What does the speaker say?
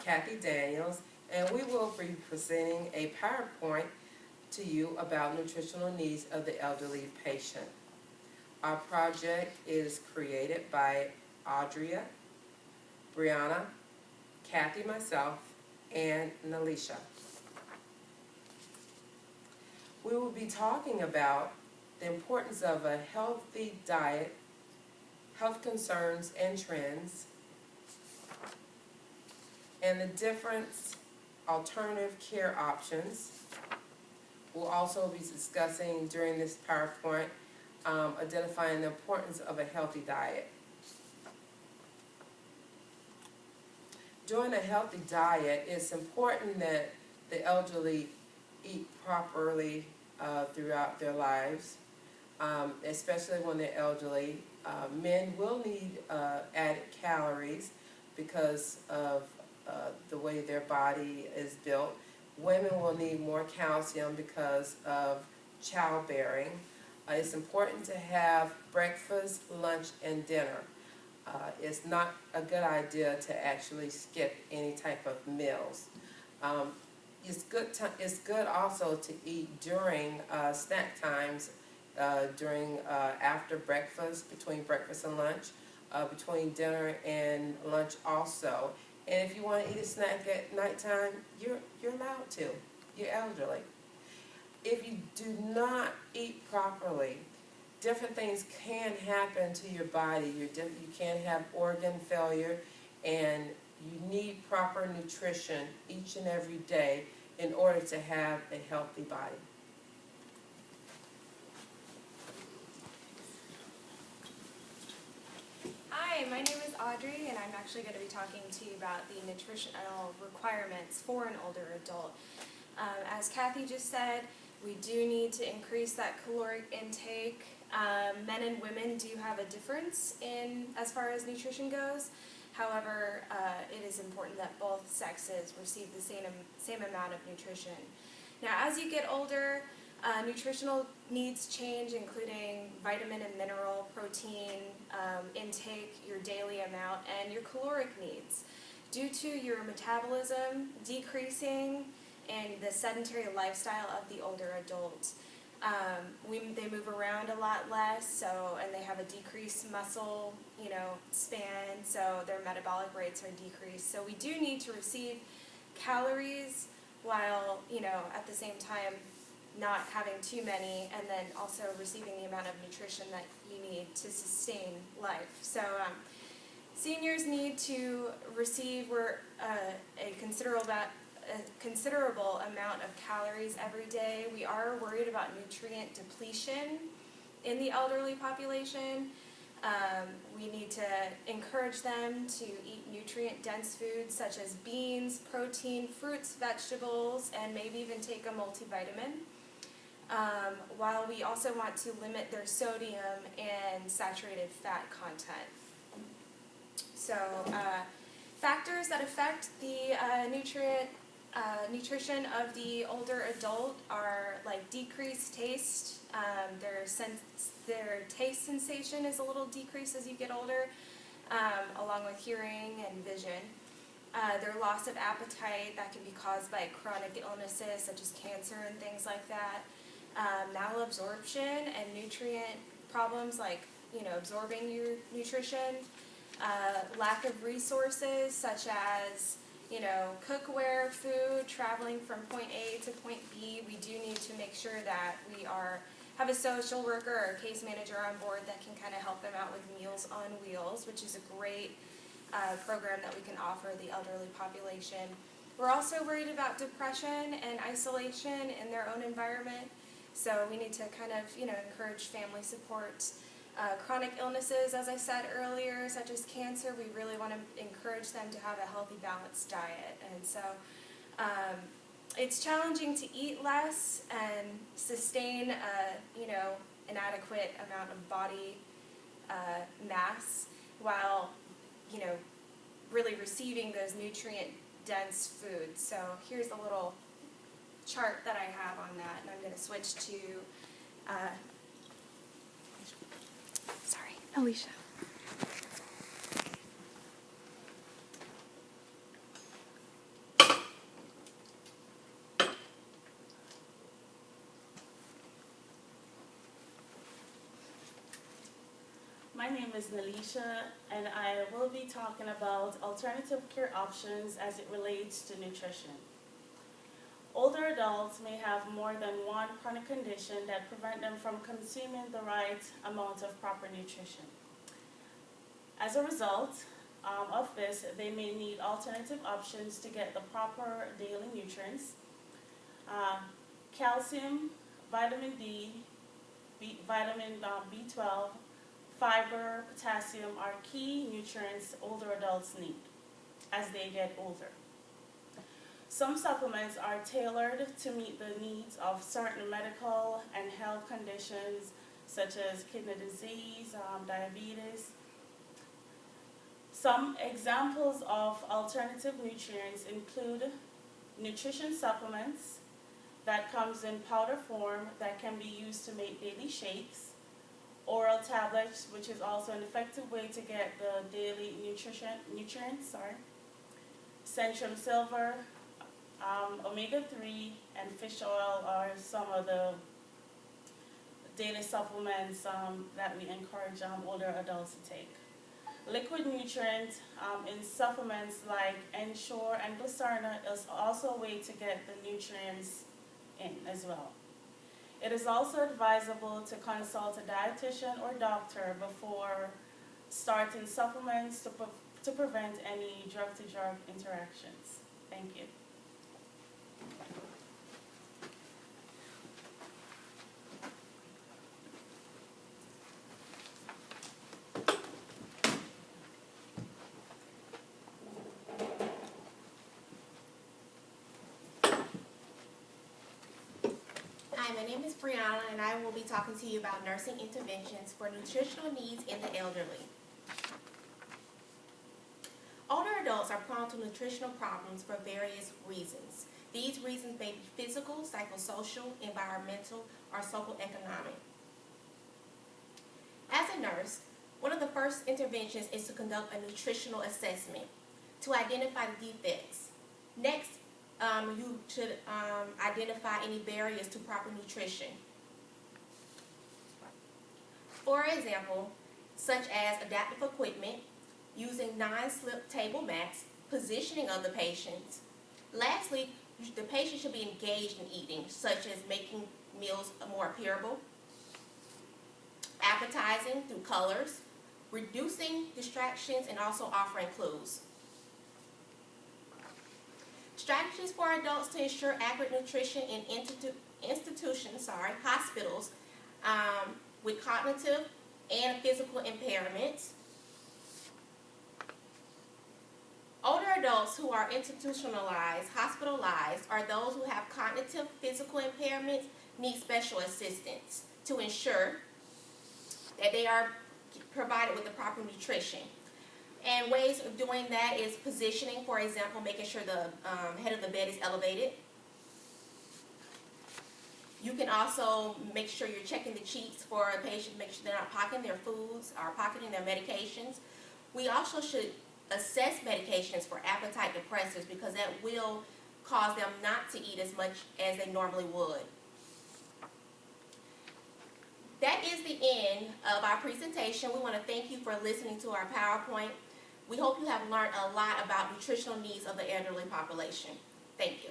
Kathy Daniels, and we will be presenting a PowerPoint to you about nutritional needs of the elderly patient. Our project is created by Audre, Breona, Kathy, myself, and Nalisha. We will be talking about the importance of a healthy diet, health concerns and trends, and the different alternative care options. We'll also be discussing during this PowerPoint identifying the importance of a healthy diet. During a healthy diet, it's important that the elderly eat properly throughout their lives, especially when they're elderly. Men will need added calories because of the way their body is built. Women will need more calcium because of childbearing. It's important to have breakfast, lunch, and dinner. It's not a good idea to actually skip any type of meals. It's good also to eat during snack times, during after breakfast, between breakfast and lunch, between dinner and lunch also. And if you want to eat a snack at nighttime, you're allowed to. You're elderly. If you do not eat properly, different things can happen to your body. You can have organ failure, and you need proper nutrition each and every day in order to have a healthy body. Hi, my name is Audrey, and I'm actually going to be talking to you about the nutritional requirements for an older adult. As Kathy just said, we do need to increase that caloric intake. Men and women do have a difference as far as nutrition goes. However, it is important that both sexes receive the same amount of nutrition. Now, as you get older, nutritional needs change, including vitamin and mineral, protein intake, your daily amount, and your caloric needs. Due to your metabolism decreasing and the sedentary lifestyle of the older adult, they move around a lot less, and they have a decreased muscle, span, so their metabolic rates are decreased. So we do need to receive calories while, at the same time not having too many, and then also receiving the amount of nutrition that you need to sustain life. So seniors need to receive a considerable amount of calories every day. We are worried about nutrient depletion in the elderly population. We need to encourage them to eat nutrient-dense foods such as beans, protein, fruits, vegetables, and maybe even take a multivitamin. While we also want to limit their sodium and saturated fat content. So factors that affect the nutrition of the older adult are like decreased taste. Their taste sensation is a little decreased as you get older, along with hearing and vision. Their loss of appetite, that can be caused by chronic illnesses such as cancer and things like that. Malabsorption and nutrient problems like absorbing your nutrition. Lack of resources such as cookware, food, traveling from point A to point B. We do need to make sure that we have a social worker or a case manager on board that can kind of help them out with Meals on Wheels, which is a great program that we can offer the elderly population. We're also worried about depression and isolation in their own environment, so we need to kind of encourage family support. Chronic illnesses, as I said earlier, such as cancer, we really want to encourage them to have a healthy, balanced diet. And so it's challenging to eat less and sustain an adequate amount of body mass while really receiving those nutrient-dense foods. So here's a little chart that I have on that, and I'm going to switch to Nalisha. My name is Nalisha, and I will be talking about alternative care options as it relates to nutrition. Older adults may have more than one chronic condition that prevent them from consuming the right amount of proper nutrition. As a result of this, they may need alternative options to get the proper daily nutrients. Calcium, vitamin D, vitamin B12, fiber, potassium are key nutrients older adults need as they get older. Some supplements are tailored to meet the needs of certain medical and health conditions such as kidney disease, diabetes. Some examples of alternative nutrients include nutrition supplements that comes in powder form that can be used to make daily shakes, oral tablets, which is also an effective way to get the daily nutrients, Centrum Silver, omega-3, and fish oil are some of the daily supplements that we encourage older adults to take. Liquid nutrients in supplements like Ensure and Glycerina is also a way to get the nutrients in as well. It is also advisable to consult a dietitian or doctor before starting supplements to prevent any drug-to-drug interactions. Thank you. Hi, my name is Breona, and I will be talking to you about nursing interventions for nutritional needs in the elderly. Older adults are prone to nutritional problems for various reasons. These reasons may be physical, psychosocial, environmental, or socioeconomic. As a nurse, one of the first interventions is to conduct a nutritional assessment to identify the defects. Next, you should identify any barriers to proper nutrition. For example, such as adaptive equipment, using non-slip table mats, positioning of the patients. Lastly, the patient should be engaged in eating, such as making meals more appearable, appetizing through colors, reducing distractions, and also offering clues. Strategies for adults to ensure accurate nutrition in institutions, hospitals, with cognitive and physical impairments. Older adults who are institutionalized, hospitalized, or those who have cognitive, physical impairments need special assistance to ensure that they are provided with the proper nutrition. And ways of doing that is positioning, for example, making sure the head of the bed is elevated. You can also make sure you're checking the cheeks for a patient, make sure they're not pocketing their foods or pocketing their medications. We also should assess medications for appetite depressors because that will cause them not to eat as much as they normally would. That is the end of our presentation. We want to thank you for listening to our PowerPoint. We hope you have learned a lot about nutritional needs of the elderly population. Thank you.